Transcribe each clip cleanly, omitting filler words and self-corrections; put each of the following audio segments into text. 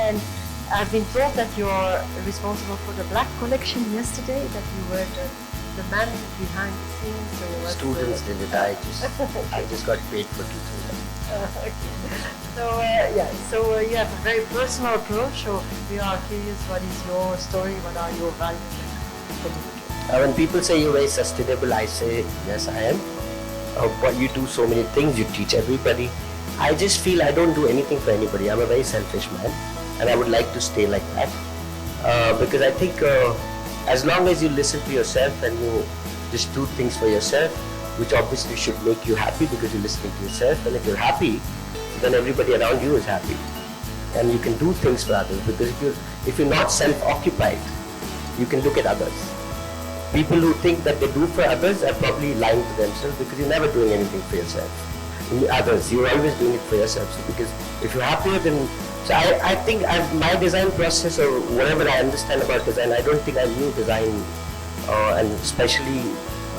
And I've been told that you're responsible for the black collection yesterday, that you were the man behind the scenes. So it was, Students did it. I just got paid for teaching them. okay. So you have a very personal approach. So we are curious, what is your story? What are your values? When people say you're very sustainable, I say yes, I am. But you do so many things. You teach everybody. I just feel I don't do anything for anybody. I'm a very selfish man, and I would like to stay like that because I think as long as you listen to yourself and you just do things for yourself, which obviously should make you happy because you're listening to yourself, and if you're happy, then everybody around you is happy, and you can do things for others. Because if you're not self-occupied, you can look at others. People who think that they do for others are probably lying to themselves, because you're never doing anything for yourself. Others, you're always doing it for yourself. So because if you're happier, then so I think my design process, or whatever I understand about design, I don't think I knew design, and especially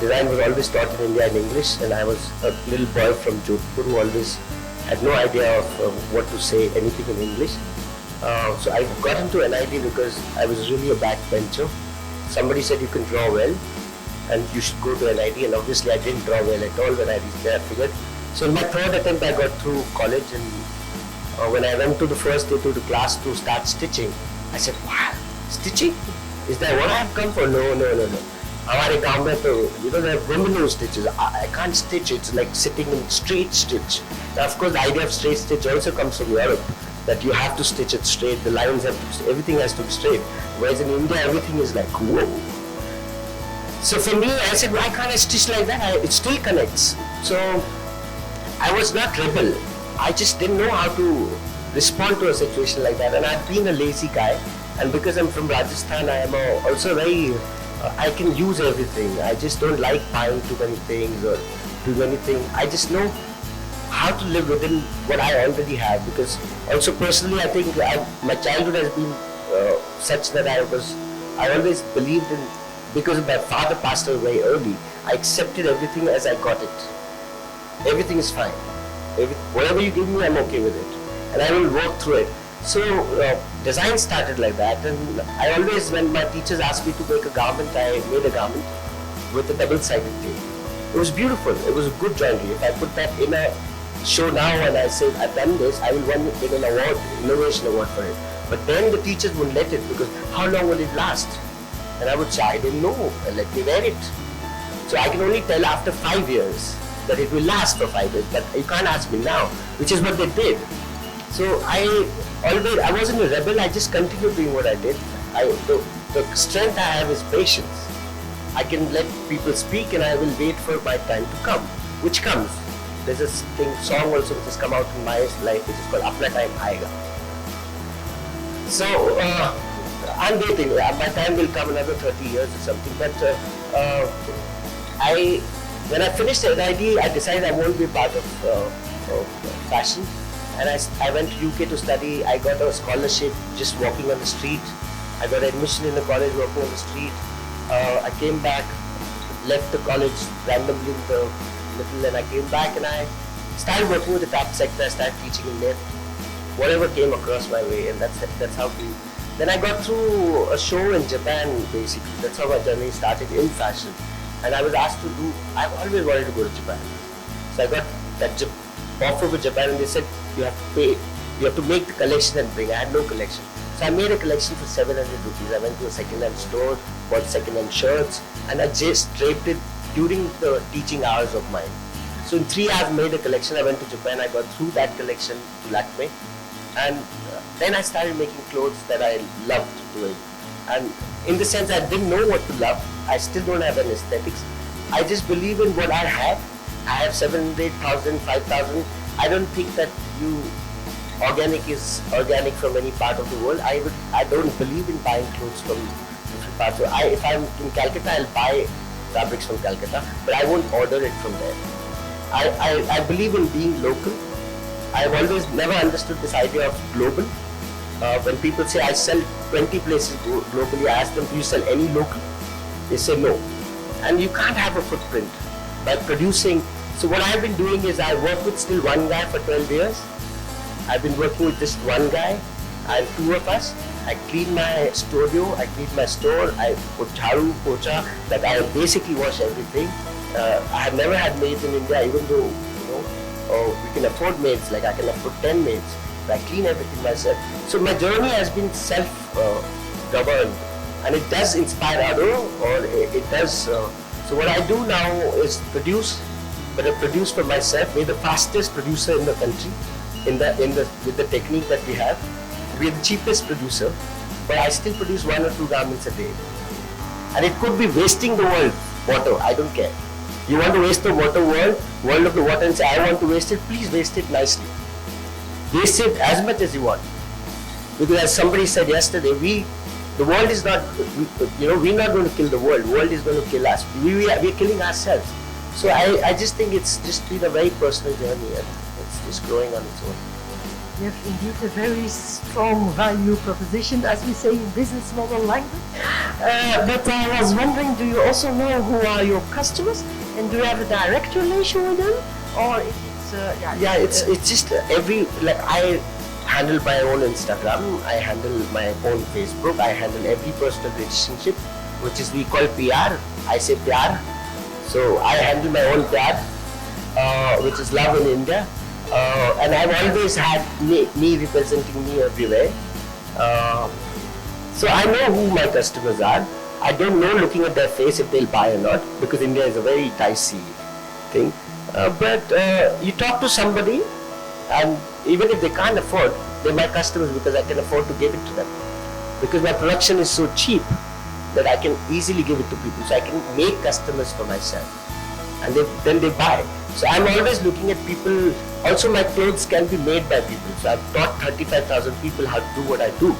design was always taught in India in English, and I was a little boy from Jodhpur who always had no idea of what to say anything in English. So I got into NID because I was really a backbencher. Somebody said you can draw well and you should go to NID, and obviously I didn't draw well at all when I reached there. I figured. So in my third attempt I got through college, and when I went to the first day to the class to start stitching, I said, wow, stitching? Is that what I have come for? No. हमारे गांव में तो there are women who stitches. I can't stitch. It's like sitting in straight stitch. Now, of course, the idea of straight stitch also comes from Europe, that you have to stitch it straight. The lines have to, everything has to be straight. Whereas in India, everything is like whoa. So for me, I said, why can't I stitch like that? It still connects. So I was not rebel. I just didn't know how to respond to a situation like that. And I've been a lazy guy. And because I'm from Rajasthan, I am also very. I can use everything. I just don't like buying too many things or doing anything. I just know how to live within what I already have. Because also personally, I think my childhood has been such that I always believed in, because my father passed away very early, I accepted everything as I got it. Everything is fine. Whatever you give me, I'm okay with it. And I will work through it. So design started like that, and I always, when my teachers asked me to make a garment, I made a garment with a double-sided tape. It was beautiful. It was a good joinery. If I put that in a show now and I say I've done this, I will win an award, innovation award for it. But then the teachers wouldn't let it, because how long will it last? And I would say, I didn't know, let me wear it. So I can only tell after 5 years that it will last for 5 years, but you can't ask me now, which is what they did. So I wasn't a rebel, I just continued doing what I did. The strength I have is patience. I can let people speak and I will wait for my time to come, which comes. There's a song also which has come out in my life, which is called Apna Time Aayega. So I'm waiting, my time will come another 30 years or something, but when I finished the NID, I decided I won't be part of fashion. And I went to UK to study. I got a scholarship just walking on the street. I got admission in the college walking on the street. I came back, left the college randomly in the middle, and I came back and I started working with the tap sector. I started teaching in lift, whatever came across my way, and that's how we. Then I got through a show in Japan, basically. That's how my journey started in fashion. And I was asked to do. I've always wanted to go to Japan, so I got that offer with Japan, and they said, you have to pay, you have to make the collection and bring. I had no collection. So I made a collection for 700 rupees. I went to a second-hand store, bought second-hand shirts, and I just draped it during the teaching hours of mine. So in 3 hours I made a collection. I went to Japan, I got through that collection to Lakme, and then I started making clothes that I loved doing. And in the sense I didn't know what to love, I still don't have an aesthetics. I just believe in what I have. I have 700, 8,000, 5,000. I don't think that organic is organic from any part of the world. I don't believe in buying clothes from different parts. So if I'm in Calcutta, I'll buy fabrics from Calcutta, but I won't order it from there. I believe in being local. I've always never understood this idea of global. When people say I sell 20 places globally, I ask them, do you sell any local? They say no. And you can't have a footprint by producing. So what I've been doing is I work with still one guy for 12 years. I've been working with just one guy, and two of us. I clean my studio, I clean my store, I put jharu, pocha, that I basically wash everything. I have never had maids in India, even though, we can afford maids, like I can afford 10 maids. But I clean everything myself. So my journey has been self-governed, and it does inspire others, or it does. So what I do now is produce, but I produce for myself. We're the fastest producer in the country, with the technique that we have. We're the cheapest producer, but I still produce 1 or 2 garments a day. And it could be wasting the world water. I don't care. You want to waste the world of the water, and say I want to waste it. Please waste it nicely. Waste it as much as you want. Because as somebody said yesterday, the world is not. We're not going to kill the world. The world is going to kill us. We're killing ourselves. So I just think it's just been a very personal journey, and it's just growing on its own. You have indeed a very strong value proposition, as we say in business model language. But I was wondering, do you also know who are your customers, and do you have a direct relation with them, or is it? It's just I handle my own Instagram, I handle my own Facebook, I handle every personal relationship, which is we call PR. I say PR. So I handle my own PR, which is love in India. And I've always had me representing me everywhere. So I know who my customers are. I don't know looking at their face if they'll buy or not, because India is a very dicey thing. But you talk to somebody, and even if they can't afford, they're my customers because I can afford to give it to them. Because my production is so cheap that I can easily give it to people. So I can make customers for myself, and then they buy. So I'm always looking at people. Also, my clothes can be made by people. So I've taught 35,000 people how to do what I do.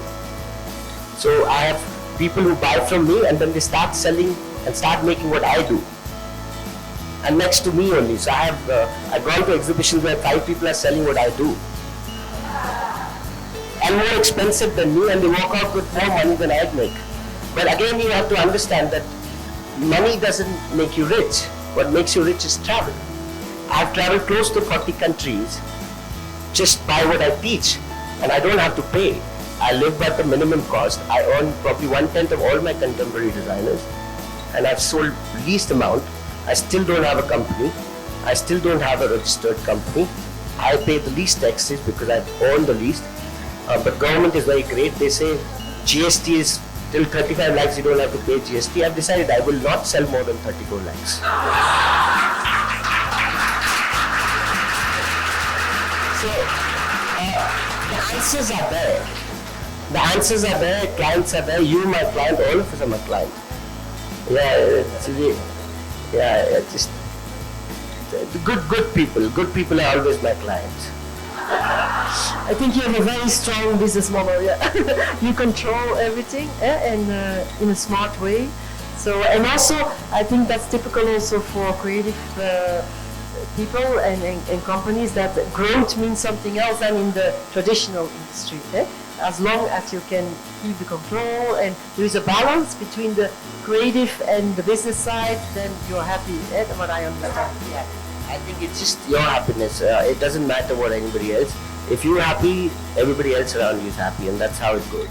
So I have people who buy from me, and then they start selling and start making what I do. And next to me only. So I've gone to exhibitions where 5 people are selling what I do. And more expensive than me, and they walk out with more money than I'd make. But again, you have to understand that money doesn't make you rich. What makes you rich is travel. I've traveled close to 40 countries just by what I teach, and I don't have to pay. I live by the minimum cost. I earn probably 1/10 of all my contemporary designers, and I've sold least amount. I still don't have a company. I still don't have a registered company. I pay the least taxes because I've earned the least. But government is very great. They say GST is till 35 lakhs, you don't have to pay GST. I've decided I will not sell more than 34 lakhs. So, the answers are there. The answers are there, clients are there, you my client, all of us are my client. Just good people are always my clients. I think you have a very strong business model. Yeah, you control everything, and in a smart way. So, and also, I think that's typical also for creative people and companies, that growth means something else than in the traditional industry. As long as you can keep the control and there is a balance between the creative and the business side, then you're happy. That's what I understand. Yeah. I think it's just your happiness. It doesn't matter what anybody else. If you're happy, everybody else around you is happy, and that's how it goes.